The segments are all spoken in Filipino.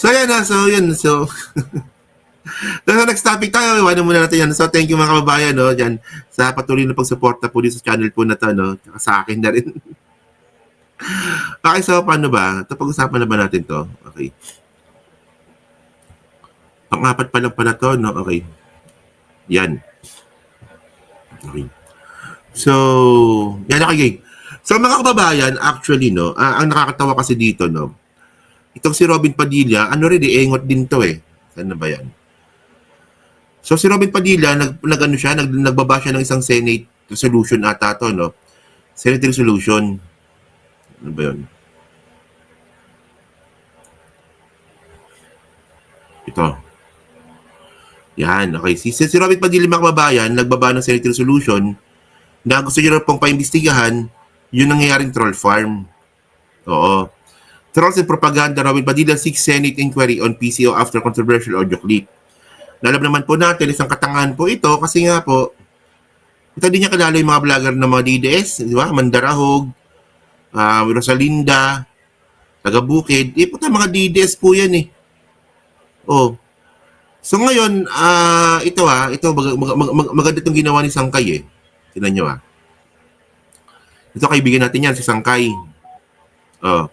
So, yan na. So, yun. So, next topic tayo. Iwanan muna natin yan. So, thank you mga kababayan, no, dyan, sa patuloy na pagsuporta po dito sa channel po na to, no, tsaka sa akin na rin. Okay, so, paano ba? Ito, pag-usapan na ba natin to? Okay. Pang-apat pa lang pala to, no? Okay. Yan. Okay. So, yan, okay. So, mga kababayan, actually, no, ang nakakatawa kasi dito, no, itong si Robin Padilla, ano rin, engot din to eh. Saan na ba yan? So, si Robin Padilla, nagbaba siya ng isang Senate resolution ata to, no? Senate resolution. Ano ba yun? Ito. Yan, okay. Si Robin Padilla, mga kababayan, nagbaba ng Senate resolution na gusto niya pong paimbestigahan yung nangyayaring troll farm. Oo. Trolls and propaganda, Robin Padilla seeks Senate inquiry on PCO after controversial audio clip. Alam naman po natin, isang katangahan po ito kasi nga po, ito din niya kilala yung mga vlogger ng mga DDS, di ba? Mandarahog, Rosalinda, taga Bukid. Po mga DDS po yan eh. Oh. So ngayon, ito maganda itong ginawa ni Sangkay eh. Tignan nyo ah. Ito kaibigan natin yan, si Sangkay. Oh.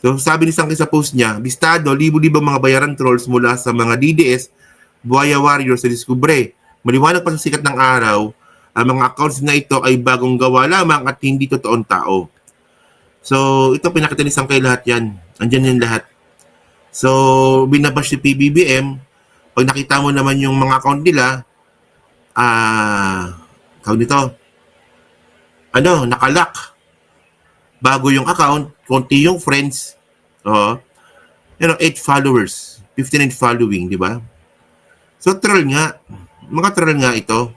So sabi ni Sangkay sa post niya, bistado, libo-libo mga bayaran trolls mula sa mga DDS, Buhaya Warriors sa Discovery. Maliwanag pa sa sikat ng araw, ang mga accounts na ito ay bagong gawa lamang at hindi totoong tao. So ito pinakita ni Sangkay lahat yan. Andyan yan lahat. So binabash si PBBM. Pag nakita mo naman yung mga account nila, tawag nito, nakalock. Bago yung account, konti yung friends. 8 followers, 59 following, di ba? So, troll nga. Mga troll nga ito.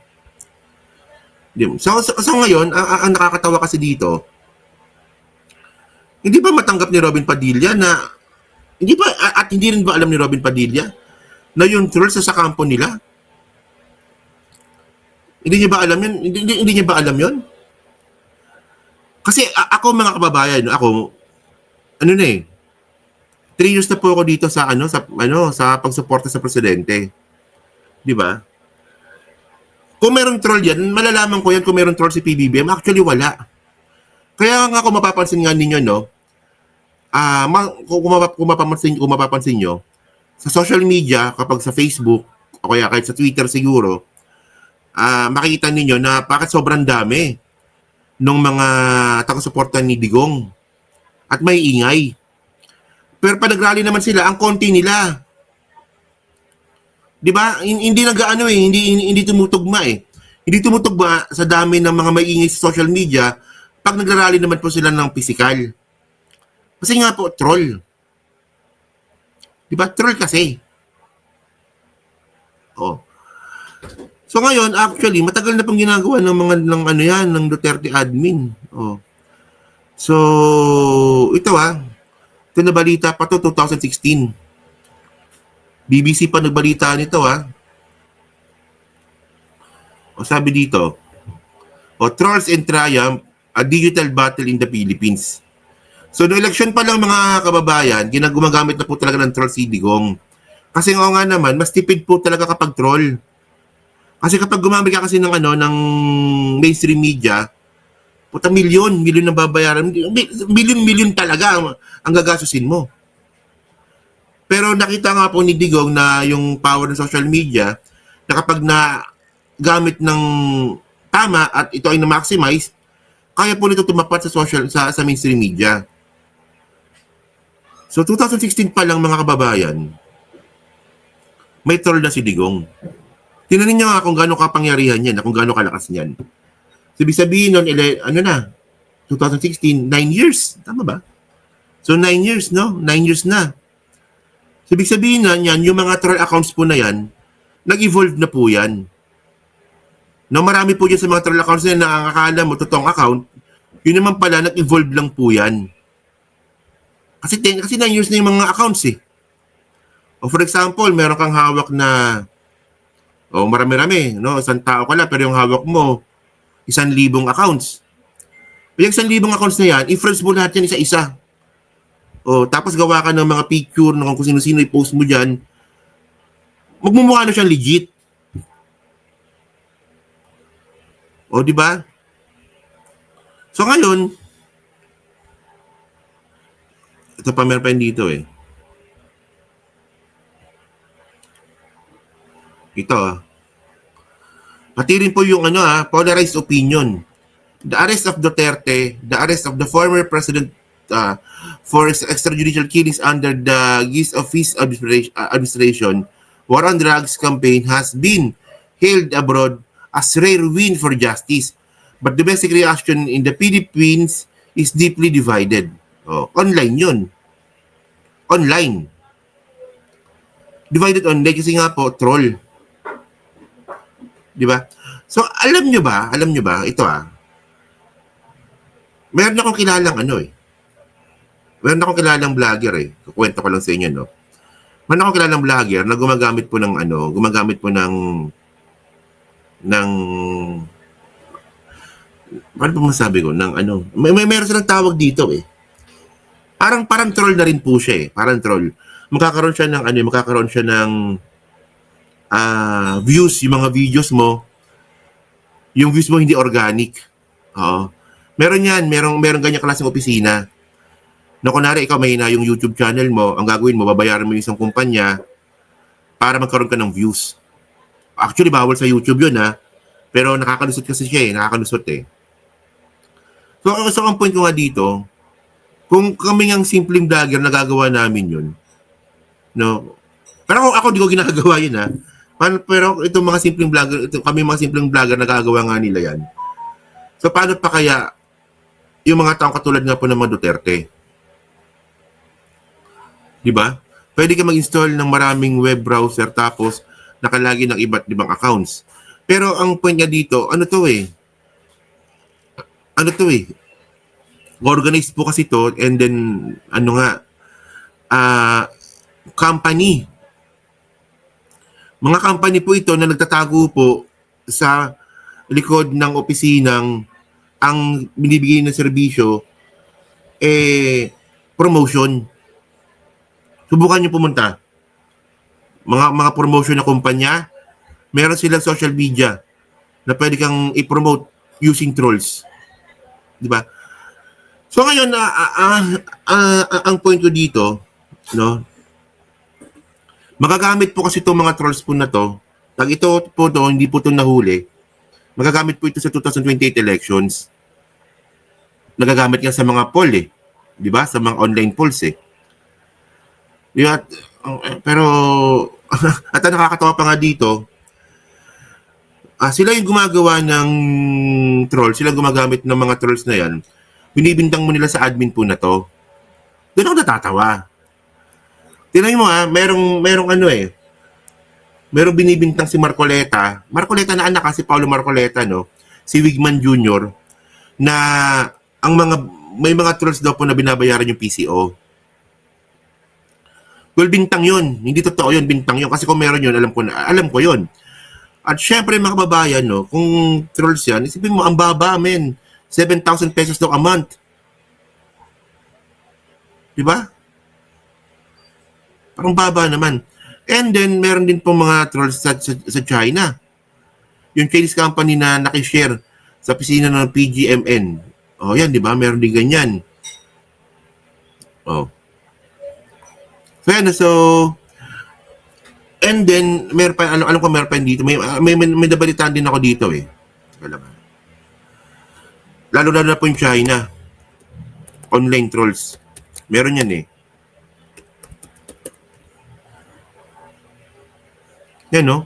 So ngayon, ang nakakatawa kasi dito, hindi ba matanggap ni Robin Padilla na, hindi rin ba alam ni Robin Padilla na yung troll sa kampo nila? Hindi niya ba alam yun? Hindi niya ba alam yun? Kasi ako mga kababayan, ako, 3 years na po ako dito sa pagsuporta sa presidente. Di ba? Kung meron troll yan, malalaman ko yan kung meron troll si PBBM. Actually, wala. Kaya nga kung mapapansin nga ninyo, no, kung mapapansin nyo, sa social media, kapag sa Facebook, o kaya kahit sa Twitter siguro, makikita ninyo na bakit sobrang dami ng mga taga-suporta ni Digong. At may ingay. Pero pag nag-rally naman sila, ang konti nila. 'Di ba? Hindi hindi tumutugma eh. Hindi tumutugma sa dami ng mga maingay sa social media pag nagrarally naman po sila ng physical. Kasi nga po troll. 'Di ba? Troll kasi. Oh. So ngayon, actually, matagal na pong ginagawa ng Duterte admin. Oh. So, ito ito na balita pa to 2016. BBC pa nagbalita nito O sabi dito, Trolls and Triumph, a digital battle in the Philippines. So no election pa lang mga kababayan, gumagamit na po talaga ng troll si Digong. Kasi nga naman, mas tipid po talaga kapag troll. Kasi kapag gumamit ka kasi ng mainstream media, milyon na babayaran, milyon talaga ang gagastusin mo. Pero nakita nga po ni Digong na yung power ng social media na kapag na gamit ng tama at ito ay na-maximize, kaya po nito tumapat sa mainstream media. So 2016 pa lang mga kababayan, may troll na si Digong. Tinanin niyo nga kung gaano kapangyarihan yan, kung gaano kalakas niyan. So, ibig sabihin nun, 2016, 9 years. Tama ba? So 9 years, no? 9 years na. So, ibig sabihin na yan, yung mga troll accounts po na yan, nag-evolve na po yan. No, marami po dyan sa mga troll accounts na yan na ang akala mo, totoong account, yun naman pala, nag-evolve lang po yan. Kasi 9 years na yung mga accounts eh. O for example, meron kang hawak na, marami-rami, no? Isang tao ka lang, pero yung hawak mo, 1,000 accounts. Yung 1,000 accounts na yan, i-friends mo lahat yan isa-isa. O, tapos gawa ka ng mga picture ng kung sino-sino i-post mo dyan, magmumukha na siyang legit. O, di ba? So, ngayon, ito pa meron pa yun dito eh. Ito pati rin po yung polarized opinion. The arrest of Duterte, the arrest of the former president for extrajudicial killings under the guise of his administration, war on drugs campaign has been hailed abroad as rare win for justice. But domestic reaction in the Philippines is deeply divided. Online yun. Online. Divided online kasi nga po, troll. Di ba? So, alam nyo ba, ito meron akong kilalang meron akong kilalang vlogger kukwento ko lang sa inyo, no? Meron akong kilalang vlogger na gumagamit po ng paano po masabi ko, meron silang tawag dito Parang troll na rin po siya parang troll. Magkakaroon siya ng views, yung mga videos mo, yung views mo hindi organic. Meron yan, meron ganyan klaseng opisina. Na kunwari ikaw may na yung YouTube channel mo, ang gagawin mo, babayaran mo yung isang kumpanya para magkaroon ka ng views. Actually, bawal sa YouTube yun pero nakakalusot kasi siya nakakalusot So ang point ko nga dito, kung kami ng simpleng vlogger nagagawa namin yun, no? Pero ako di ko ginagawa yun pero itong mga simpleng vlogger, kami mga simpleng vlogger nagagawa nga nila yan. So paano pa kaya yung mga taong katulad nga po ng mga Duterte? Di ba? Pwede ka mag-install ng maraming web browser tapos nakalagi ng iba't ibang accounts. Pero ang point niya dito, organized po kasi to, and then company. Mga company po ito na nagtatago po sa likod ng opisinang ang binibigay ng serbisyo promotion. Subukan niyo pumunta. Mga promotion na kumpanya, meron silang social media na pwede kang i-promote using trolls. Di ba? So ngayon, ang point ko dito, no, magagamit po kasi itong mga trolls po na to, hindi po ito nahuli, magagamit po ito sa 2028 elections. Nagagamit nga sa mga poll di ba? Sa mga online polls pero at ang nakakatawa pa nga dito, sila yung gumagawa ng troll, sila gumagamit ng mga trolls na yan, binibintang mo nila sa admin po na to. Doon ako natatawa. Tingnan mo merong binibintang si Marcoleta na anak si Paulo Marcoleta, no? Si Wigman Jr. na may mga trolls daw po na binabayaran yung PCO. Well, bintang yun. Hindi totoo yun, bintang yun. Kasi kung meron yun, alam ko yun. At syempre, mga kababayan, no, kung trolls yan, isipin mo, ang baba, 7,000 pesos daw a month. Diba? Parang baba naman. And then, meron din po mga trolls sa China. Yung Chinese company na nakishare sa opisina ng PGMN. Yan, diba? Meron din ganyan. And then, meron pa, alam ko meron pa dito. May nabalitaan din ako dito Lalo na po yung China. Online trolls. Meron yan Yan, no?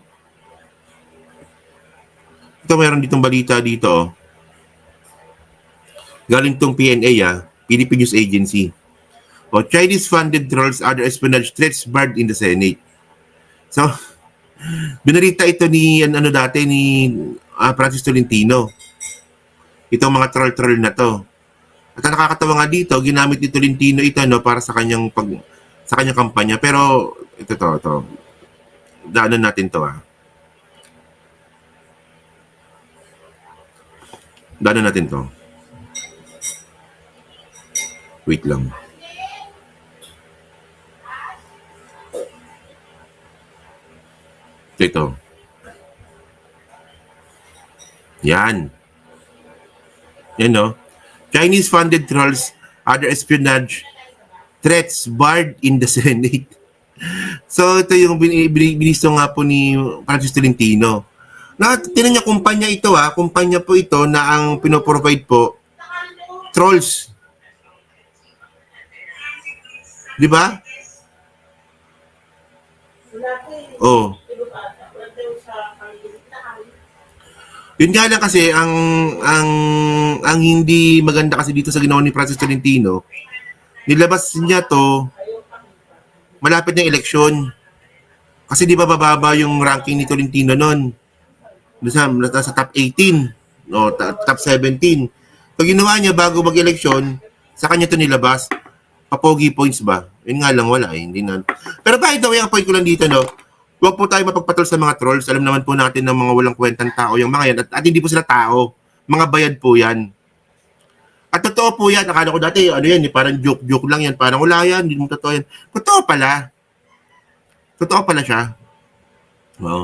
Ito, meron ditong balita dito, Galing tong PNA, Philippine News Agency. Chinese-funded trolls, other espionage threats barred in the Senate. So, binarita ito ni Francis Tolentino. Itong mga troll na to. At ang nakakatawa nga dito, ginamit ni Tolentino ito para sa kanyang kampanya. Pero ito. Daanan natin to Daanan natin to. Wait lang. Ito. Yan. Yan, no? Chinese-funded trolls, other espionage threats barred in the Senate. So, ito yung binisto nga po ni Francis Tolentino. Na, tinan niya, kumpanya ito kumpanya po ito na ang pinoprovide po, trolls. Di ba? Oh. Yun nga lang kasi ang hindi maganda kasi dito sa ginawa ni Francis Tolentino, nilabas niya to malapit na eleksyon. Kasi di ba bababa yung ranking ni Tolentino noon? Nasa top 18 o top 17. So ginawa niya bago mag-eleksyon, sa kanya to nilabas. Papogi points ba? Yun nga lang, wala hindi na. Pero by the way, ang point ko lang dito, no, huwag po tayo mapagpatol sa mga trolls. Alam naman po natin ng mga walang kwentang tao yung mga yan. At hindi po sila tao. Mga bayad po yan. At totoo po yan. Akala ko dati, ano yan, parang joke-joke lang yan. Parang wala yan, hindi mo totoo yan. Totoo pala. Totoo pala siya. Wow.